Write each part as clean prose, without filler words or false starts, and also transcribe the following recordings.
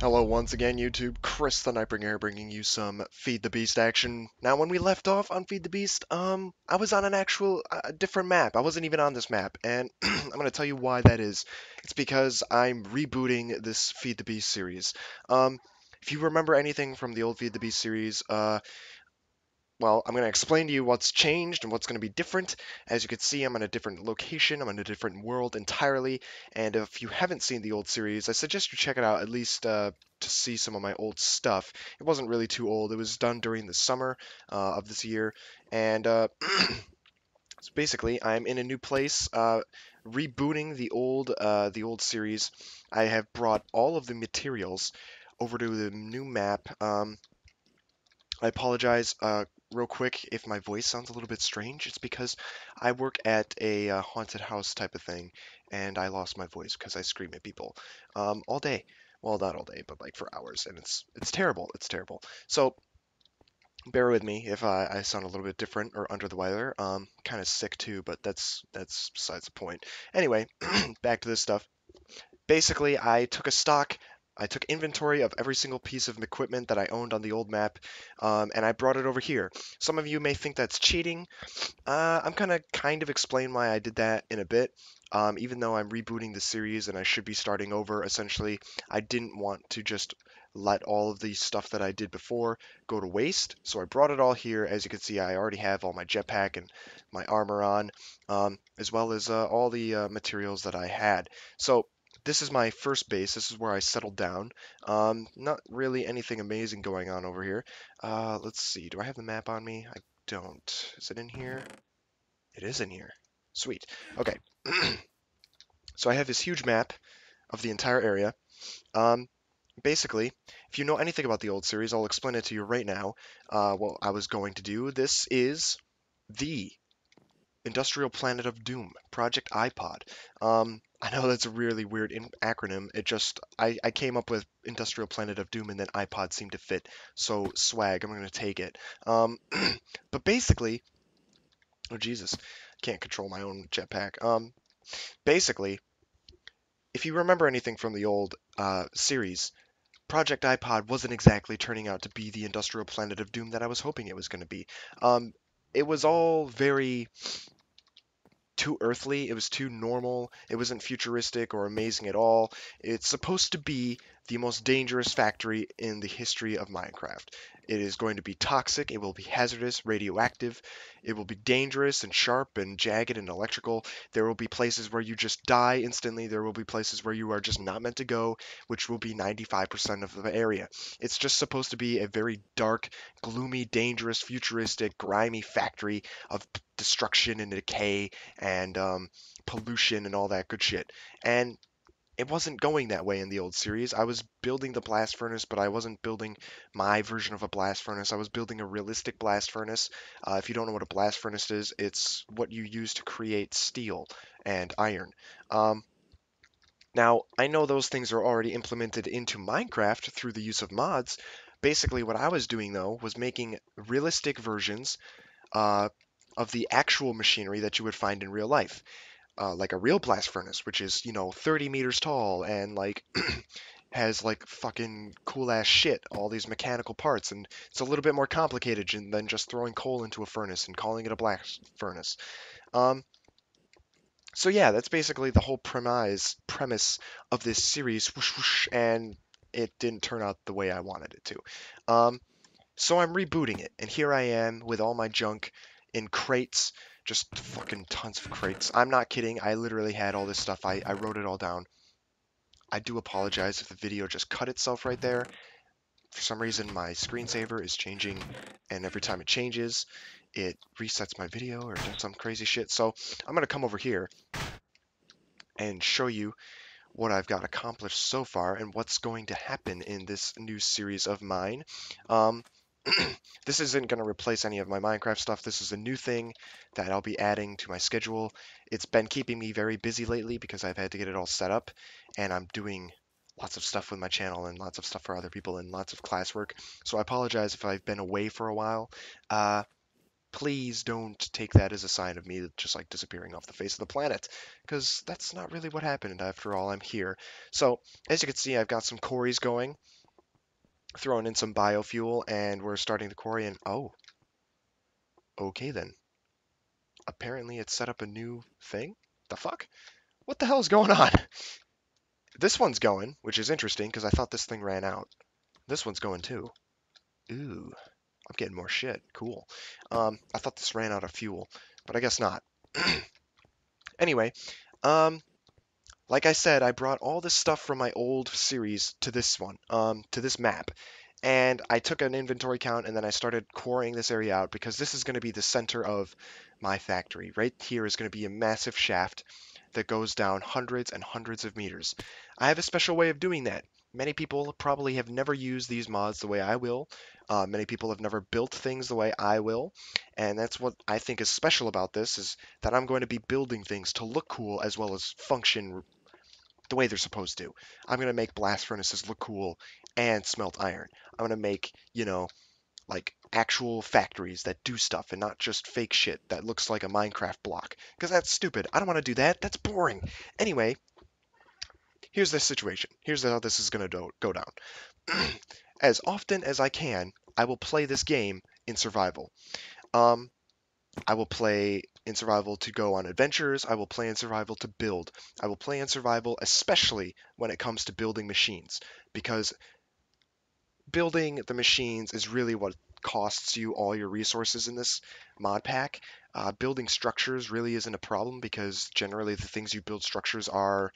Hello once again, YouTube. Chris the Nightbringer here, bringing you some Feed the Beast action. Now, when we left off on Feed the Beast, I was on an actual different map. I wasn't even on this map, and I'm gonna tell you why that is. It's because I'm rebooting this Feed the Beast series. If you remember anything from the old Feed the Beast series, well, I'm going to explain to you what's changed and what's going to be different. As you can see, I'm in a different location, I'm in a different world entirely, and if you haven't seen the old series, I suggest you check it out at least to see some of my old stuff. It wasn't really too old. It was done during the summer of this year, and so basically, I'm in a new place, rebooting the old series. I have brought all of the materials over to the new map. I apologize real quick if my voice sounds a little bit strange. It's because I work at a haunted house type of thing, and I lost my voice because I scream at people all day. Well, not all day, but like for hours, and it's terrible. It's terrible. So bear with me if I sound a little bit different or under the weather. Kind of sick too, but that's besides the point. Anyway, back to this stuff. Basically, I took inventory of every single piece of equipment that I owned on the old map, and I brought it over here. Some of you may think that's cheating. I'm gonna kind of explain why I did that in a bit. Even though I'm rebooting the series and I should be starting over, essentially, I didn't want to just let all of the stuff that I did before go to waste. So I brought it all here. As you can see, I already have all my jetpack and my armor on, as well as all the materials that I had. So this is my first base. This is where I settled down. Not really anything amazing going on over here. Let's see. Do I have the map on me? I don't. Is it in here? It is in here. Sweet. Okay. So I have this huge map of the entire area. Um, Basically, if you know anything about the old series, I'll explain it to you right now. What I was going to do. This is the Industrial Planet of Doom, Project I.P.O.D. I know that's a really weird acronym. I came up with Industrial Planet of Doom and then iPod seemed to fit. So swag, I'm gonna take it. But basically, oh Jesus, can't control my own jetpack. Basically, if you remember anything from the old series, Project iPod wasn't exactly turning out to be the Industrial Planet of Doom that I was hoping it was going to be. Um, it was all very too earthly. It was too normal. It wasn't futuristic or amazing at all. It's supposed to be the most dangerous factory in the history of Minecraft. It is going to be toxic. It will be hazardous, radioactive. It will be dangerous and sharp and jagged and electrical. There will be places where you just die instantly. There will be places where you are just not meant to go, which will be 95% of the area. It's just supposed to be a very dark, gloomy, dangerous, futuristic, grimy factory of destruction and decay and pollution and all that good shit. And it wasn't going that way in the old series. I was building the blast furnace, but I wasn't building my version of a blast furnace. I was building a realistic blast furnace. If you don't know what a blast furnace is, it's what you use to create steel and iron. Um, Now, I know those things are already implemented into Minecraft through the use of mods. Basically, what I was doing though was making realistic versions uh, of the actual machinery that you would find in real life, like a real blast furnace, which is 30 meters tall and like has like fucking cool ass shit, all these mechanical parts, and it's a little bit more complicated than just throwing coal into a furnace and calling it a blast furnace. Um, so yeah, that's basically the whole premise of this series, whoosh, whoosh, and it didn't turn out the way I wanted it to. Um, so I'm rebooting it, and here I am with all my junk in crates, just fucking tons of crates. I'm not kidding. I literally had all this stuff. I wrote it all down. I do apologize if the video just cut itself right there. For some reason, my screensaver is changing, and every time it changes, it resets my video or does some crazy shit. So I'm going to come over here and show you what I've got accomplished so far and what's going to happen in this new series of mine. Um, this isn't going to replace any of my Minecraft stuff. This is a new thing that I'll be adding to my schedule. It's been keeping me very busy lately because I've had to get it all set up, and I'm doing lots of stuff with my channel and lots of stuff for other people and lots of classwork. So I apologize if I've been away for a while. Uh, Please don't take that as a sign of me just like disappearing off the face of the planet, because that's not really what happened. After all, I'm here. So, as you can see, I've got some quarries going, throwing in some biofuel, and we're starting the quarry, and oh, okay then. Apparently it set up a new thing? The fuck? What the hell is going on? This one's going, which is interesting, because I thought this thing ran out. This one's going too. Ooh, I'm getting more shit. Cool. I thought this ran out of fuel, but I guess not. Anyway, um, like I said, I brought all this stuff from my old series to this one, to this map. And I took an inventory count and then I started quarrying this area out because this is going to be the center of my factory. Right here is going to be a massive shaft that goes down hundreds and hundreds of meters. I have a special way of doing that. Many people probably have never used these mods the way I will. Many people have never built things the way I will. And that's what I think is special about this, is that I'm going to be building things to look cool as well as function the way they're supposed to. I'm going to make blast furnaces look cool and smelt iron. I'm going to make, like actual factories that do stuff and not just fake shit that looks like a Minecraft block. Because that's stupid. I don't want to do that. That's boring. Anyway, here's the situation. Here's how this is going to go down. As often as I can, I will play this game in survival. Um, I will play in survival to go on adventures. I will play in survival to build. I will play in survival especially when it comes to building machines, because building the machines is really what costs you all your resources in this mod pack. Building structures really isn't a problem because generally the things you build structures are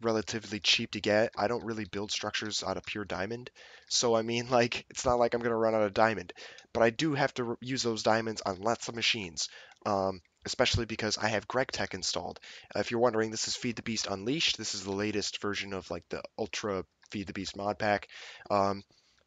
relatively cheap to get. I don't really build structures out of pure diamond. So, I mean, like, it's not like I'm going to run out of diamond. But I do have to use those diamonds on lots of machines, especially because I have Greg Tech installed. If you're wondering, this is Feed the Beast Unleashed. This is the latest version of, like, the Ultra Feed the Beast mod pack. Um,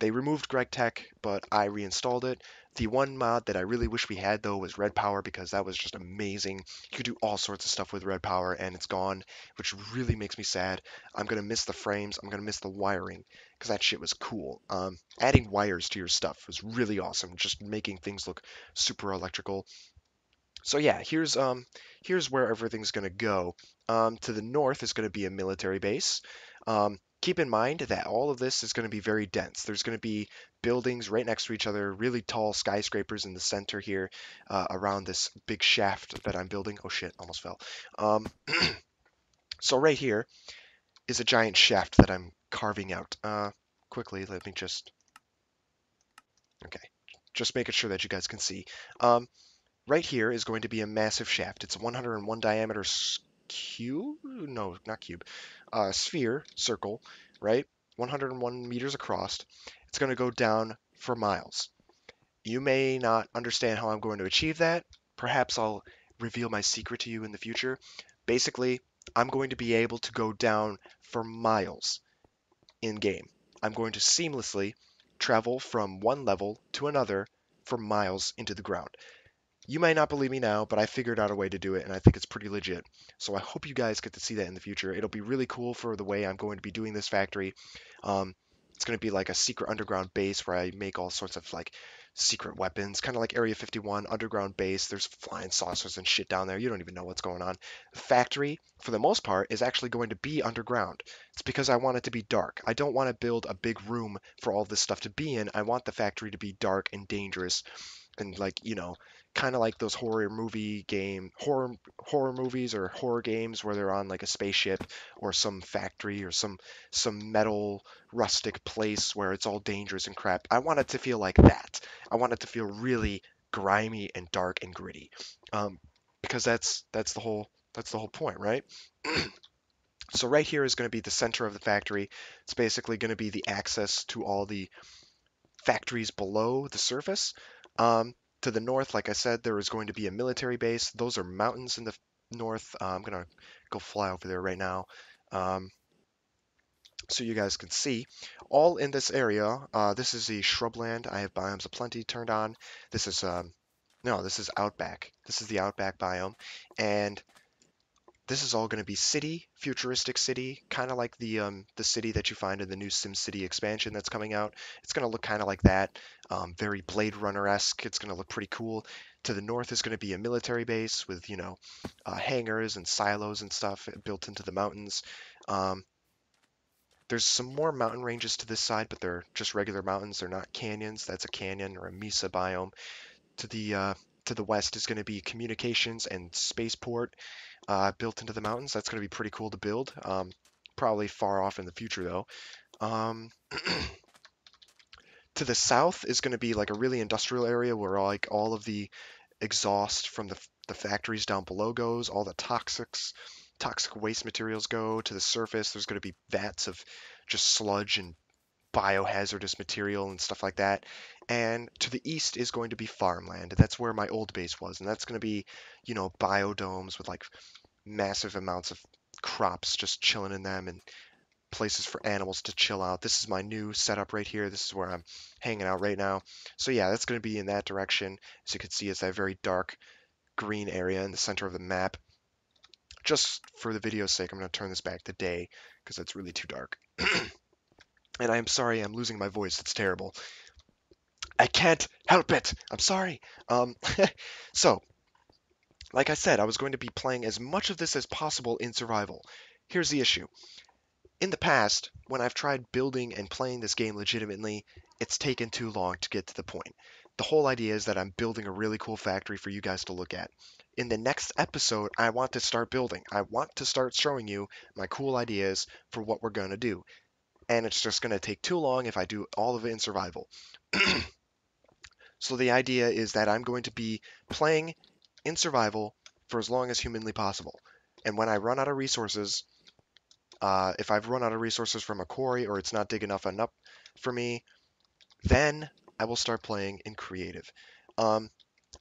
they removed Greg Tech, but I reinstalled it. The one mod that I really wish we had, though, was Red Power, because that was just amazing. You could do all sorts of stuff with Red Power, and it's gone, which really makes me sad. I'm going to miss the frames. I'm going to miss the wiring, because that shit was cool. Adding wires to your stuff was really awesome, just making things look super electrical. So yeah, here's where everything's going to go. To the north is going to be a military base. Keep in mind that all of this is going to be very dense. There's going to be buildings right next to each other, really tall skyscrapers in the center here, around this big shaft that I'm building. Oh shit, almost fell. Um, so right here is a giant shaft that I'm carving out. Quickly, let me just, okay, just making sure that you guys can see. Um, Right here is going to be a massive shaft. It's a 101 diameter cube? No, not cube. Sphere, circle, right? 101 meters across. It's going to go down for miles. You may not understand how I'm going to achieve that. Perhaps I'll reveal my secret to you in the future. Basically, I'm going to be able to go down for miles in game. I'm going to seamlessly travel from one level to another for miles into the ground. You might not believe me now, but I figured out a way to do it, and I think it's pretty legit. So I hope you guys get to see that in the future. It'll be really cool for the way I'm going to be doing this factory. Um, it's going to be like a secret underground base where I make all sorts of like secret weapons, kind of like Area 51 underground base. There's flying saucers and shit down there. You don't even know what's going on. The factory, for the most part, is actually going to be underground. It's because I want it to be dark. I don't want to build a big room for all this stuff to be in. I want the factory to be dark and dangerous and like kind of like those horror movies or horror games where they're on like a spaceship or some factory or some metal rustic place where it's all dangerous and crap. I want it to feel like that. I want it to feel really grimy and dark and gritty, um, because that's the whole point, right? So right here is going to be the center of the factory. It's basically going to be the access to all the factories below the surface. Um, to the north, like I said, there is going to be a military base. Those are mountains in the north. I'm gonna go fly over there right now, um, so you guys can see. All in this area. This is the shrubland. I have biomes aplenty turned on. This is no, this is outback. This is the outback biome, and This is all going to be city, futuristic city, kind of like the city that you find in the new SimCity expansion that's coming out. It's going to look kind of like that, very Blade Runner-esque. It's going to look pretty cool. To the north is going to be a military base with, hangars and silos and stuff built into the mountains. Um, there's some more mountain ranges to this side, but they're just regular mountains. They're not canyons. That's a canyon or a mesa biome. To the west is going to be communications and spaceport built into the mountains. That's going to be pretty cool to build. Probably far off in the future though. Um, to the south is going to be like a really industrial area where like all of the exhaust from the factories down below goes, all the toxic waste materials go to the surface. There's going to be vats of just sludge and biohazardous material and stuff like that. And to the east is going to be farmland. That's where my old base was, and that's going to be, biodomes with like massive amounts of crops just chilling in them and places for animals to chill out. This is my new setup right here. This is where I'm hanging out right now. So yeah, that's going to be in that direction. As you can see, it's that very dark green area in the center of the map. Just for the video's sake, I'm going to turn this back to day because it's really too dark. And I'm sorry, I'm losing my voice. It's terrible. I can't help it. I'm sorry. Um, so, like I said, I was going to be playing as much of this as possible in survival. Here's the issue. In the past, when I've tried building and playing this game legitimately, it's taken too long to get to the point. The whole idea is that I'm building a really cool factory for you guys to look at. In the next episode, I want to start building. I want to start showing you my cool ideas for what we're going to do. And it's just going to take too long if I do all of it in survival. So the idea is that I'm going to be playing in survival for as long as humanly possible. And when I run out of resources, if I've run out of resources from a quarry or it's not dig enough for me, then I will start playing in creative. Um,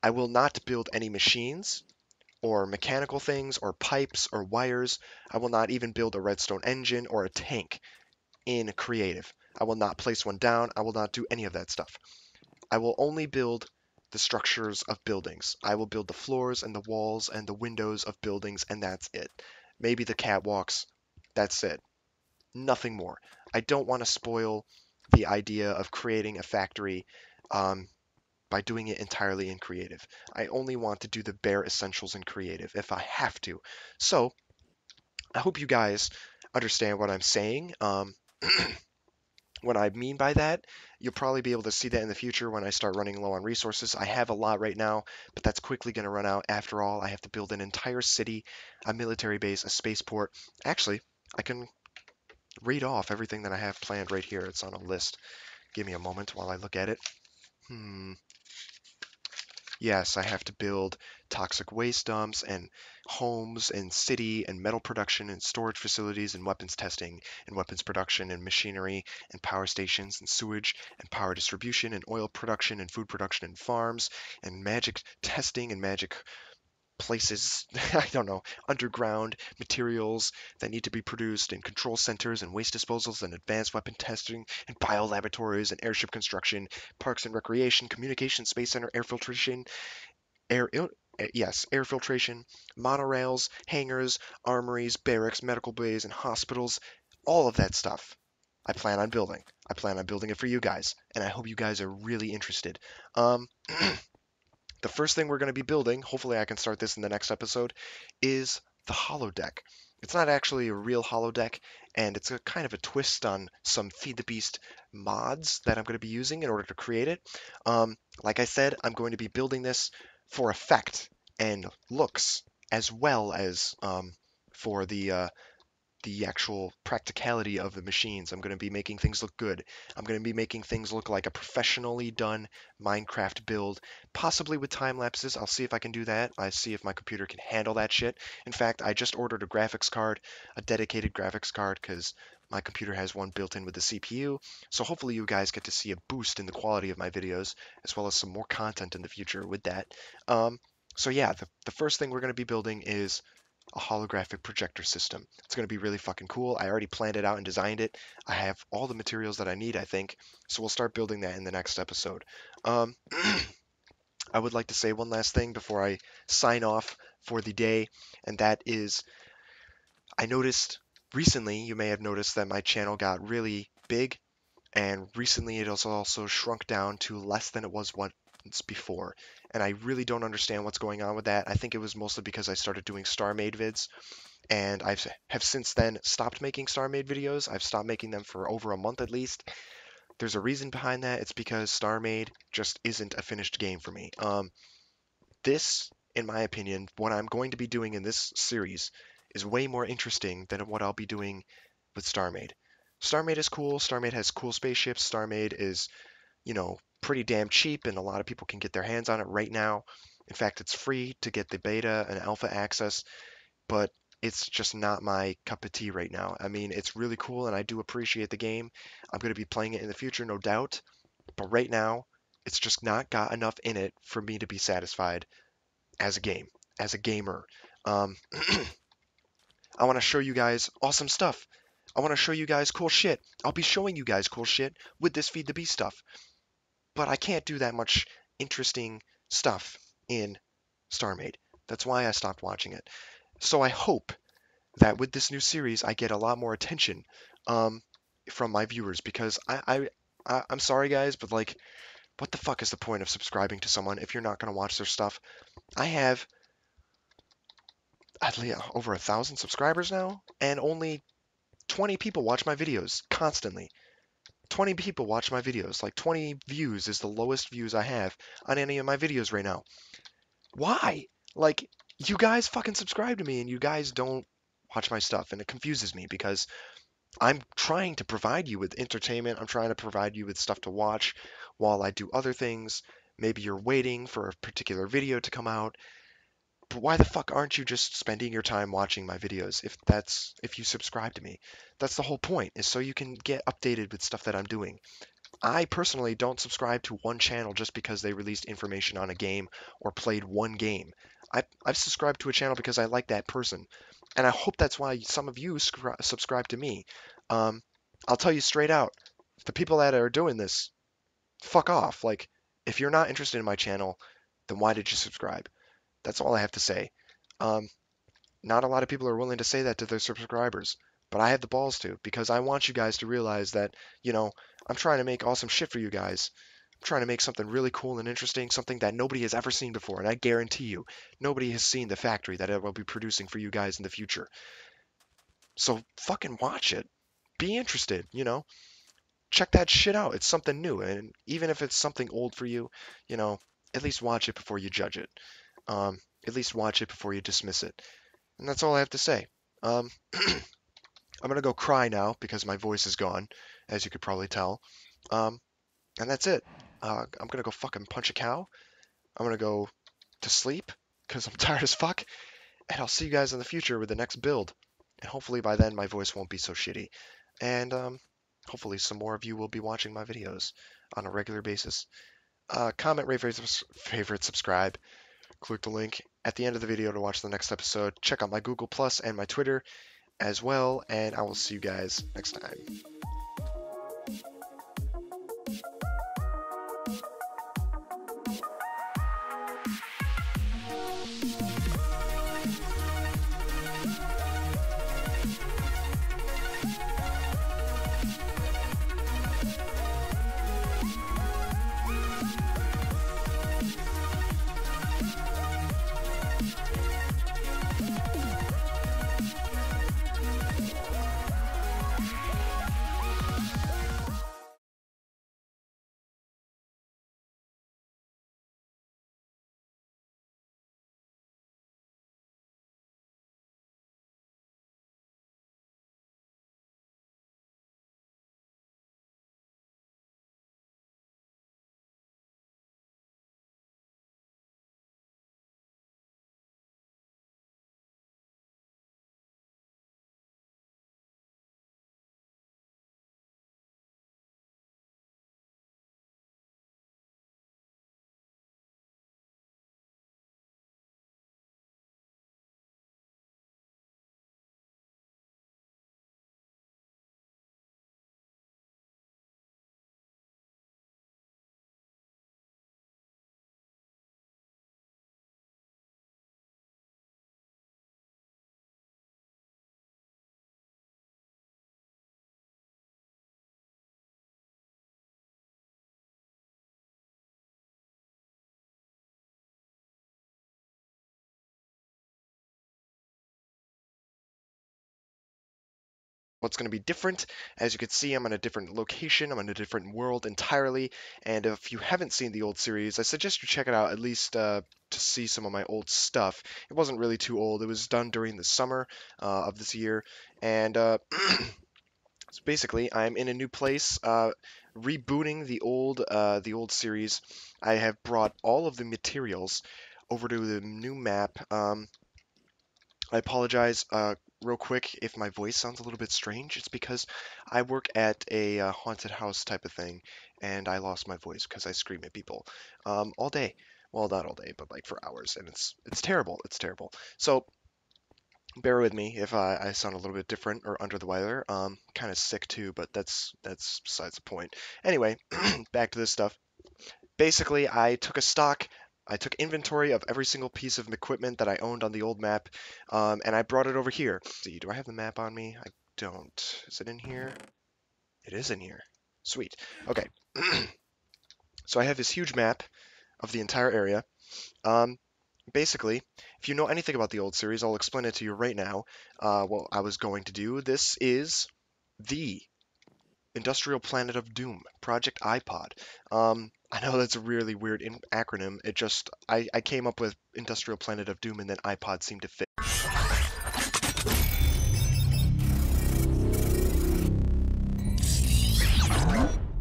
I will not build any machines or mechanical things or pipes or wires. I will not even build a redstone engine or a tank in creative. I will not place one down. I will not do any of that stuff. I will only build the structures of buildings. I will build the floors and the walls and the windows of buildings, and that's it. Maybe the catwalks. That's it. Nothing more. I don't want to spoil the idea of creating a factory um, by doing it entirely in creative. I only want to do the bare essentials in creative if I have to. So I hope you guys understand what I'm saying. What I mean by that, you'll probably be able to see that in the future when I start running low on resources. I have a lot right now, but that's quickly going to run out. After all, I have to build an entire city, a military base, a spaceport. Actually, I can read off everything that I have planned right here. It's on a list. Give me a moment while I look at it. Hmm. Yes, I have to build toxic waste dumps and homes and city and metal production and storage facilities and weapons testing and weapons production and machinery and power stations and sewage and power distribution and oil production and food production and farms and magic testing and magic places, I don't know, underground materials that need to be produced and control centers and waste disposals and advanced weapon testing and bio laboratories and airship construction, parks and recreation, communication, space center, air filtration, air, yes, air filtration, monorails, hangars, armories, barracks, medical bays, and hospitals, all of that stuff. I plan on building. I plan on building it for you guys, and I hope you guys are really interested. Um, The first thing we're going to be building, hopefully I can start this in the next episode, is the holodeck. It's not actually a real holodeck, and it's a kind of a twist on some Feed the Beast mods that I'm going to be using in order to create it. Like I said, I'm going to be building this for effect and looks, as well as for the actual practicality of the machines. I'm going to be making things look good. I'm going to be making things look like a professionally done Minecraft build, possibly with time lapses. I'll see if I can do that. I see if my computer can handle that shit. In fact, I just ordered a graphics card, a dedicated graphics card, because my computer has one built in with the CPU. So hopefully you guys get to see a boost in the quality of my videos, as well as some more content in the future with that. So yeah, the first thing we're going to be building is a holographic projector system. It's going to be really fucking cool. I already planned it out and designed it. I have all the materials that I need, I think. So we'll start building that in the next episode. Um, I would like to say one last thing before I sign off for the day, and that is I noticed recently, you may have noticed that my channel got really big, and recently it has also shrunk down to less than it was once before. And I really don't understand what's going on with that. I think it was mostly because I started doing StarMade vids, and I have since then stopped making StarMade videos. I've stopped making them for over a month at least. There's a reason behind that. It's because StarMade just isn't a finished game for me. This, in my opinion, what I'm going to be doing in this series is way more interesting than what I'll be doing with StarMade. StarMade is cool. StarMade has cool spaceships. StarMade is, pretty damn cheap, and a lot of people can get their hands on it right now. In fact, it's free to get the beta and alpha access, but it's just not my cup of tea right now. I mean, it's really cool, and I do appreciate the game. I'm going to be playing it in the future, no doubt, but right now, it's just not got enough in it for me to be satisfied as a game, as a gamer. Um, I want to show you guys awesome stuff. I want to show you guys cool shit. I'll be showing you guys cool shit with this Feed the Beast stuff. But I can't do that much interesting stuff in StarMade. That's why I stopped watching it. So I hope that with this new series, I get a lot more attention from my viewers, because I'm sorry guys, but like, what the fuck is the point of subscribing to someone if you're not gonna watch their stuff? I have at least over 1,000 subscribers now, and only 20 people watch my videos constantly. 20 people watch my videos. Like 20 views is the lowest views I have on any of my videos right now. Why? Like, you guys fucking subscribe to me and you guys don't watch my stuff, and it confuses me because I'm trying to provide you with entertainment. I'm trying to provide you with stuff to watch while I do other things. Maybe you're waiting for a particular video to come out. But why the fuck aren't you just spending your time watching my videos if you subscribe to me? That's the whole point, is so you can get updated with stuff that I'm doing. I personally don't subscribe to one channel just because they released information on a game or played one game. I've subscribed to a channel because I like that person, and I hope that's why some of you subscribe to me. I'll tell you straight out, the people that are doing this, fuck off. Like, if you're not interested in my channel, then why did you subscribe? That's all I have to say. Um, Not a lot of people are willing to say that to their subscribers, but I have the balls to, because I want you guys to realize that, I'm trying to make awesome shit for you guys. I'm trying to make something really cool and interesting, something that nobody has ever seen before, and I guarantee you, nobody has seen the factory that I will be producing for you guys in the future. So fucking watch it. Be interested. Check that shit out. It's something new, and even if it's something old for you, at least watch it before you judge it. At least watch it before you dismiss it. And that's all I have to say. I'm gonna go cry now because my voice is gone, as you could probably tell. And that's it. I'm gonna go fucking punch a cow. I'm gonna go to sleep because I'm tired as fuck. And I'll see you guys in the future with the next build. And hopefully by then my voice won't be so shitty. And hopefully some more of you will be watching my videos on a regular basis. Comment, rate, favorite, subscribe. Click the link at the end of the video to watch the next episode. Check out my Google Plus and my Twitter as well, and I will see you guys next time. what's going to be different. As you can see, I'm in a different location, I'm in a different world entirely, and if you haven't seen the old series, I suggest you check it out at least to see some of my old stuff. It wasn't really too old. It was done during the summer of this year, and so basically, I'm in a new place, rebooting the old series. I have brought all of the materials over to the new map. I apologize real quick if my voice sounds a little bit strange. It's because I work at a haunted house type of thing, and I lost my voice because I scream at people all day. Well, not all day, but like for hours, and it's terrible. It's terrible. So bear with me if I sound a little bit different or under the weather. Kind of sick too, but that's besides the point. Anyway, back to this stuff. Basically, I took inventory of every single piece of equipment that I owned on the old map, and I brought it over here. Let's see, do I have the map on me? I don't. Is it in here? It is in here. Sweet. Okay. So I have this huge map of the entire area. Um, Basically, if you know anything about the old series, I'll explain it to you right now. What I was going to do. This is the Industrial Planet of Doom, Project I.P.O.D. I know that's a really weird acronym. I came up with Industrial Planet of Doom and then iPod seemed to fit.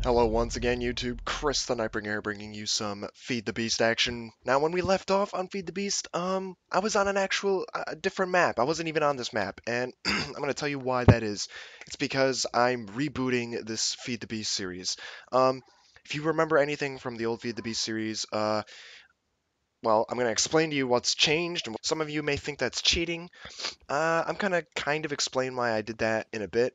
Hello once again, YouTube. Chris the Nightbringer here, bringing you some Feed the Beast action. Now, when we left off on Feed the Beast, I was on an actual different map. I wasn't even on this map, and I'm gonna tell you why that is. It's because I'm rebooting this Feed the Beast series. If you remember anything from the old Feed the Beast series, well, I'm gonna explain to you what's changed, and some of you may think that's cheating. I'm gonna kind of explain why I did that in a bit.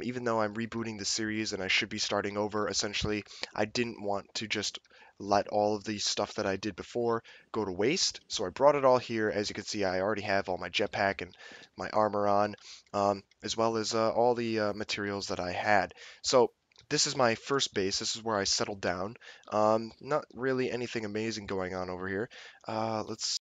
Even though I'm rebooting the series and I should be starting over, essentially, I didn't want to just let all of the stuff that I did before go to waste. So I brought it all here. As you can see, I already have all my jetpack and my armor on, as well as all the materials that I had. So this is my first base. This is where I settled down. Not really anything amazing going on over here. Let's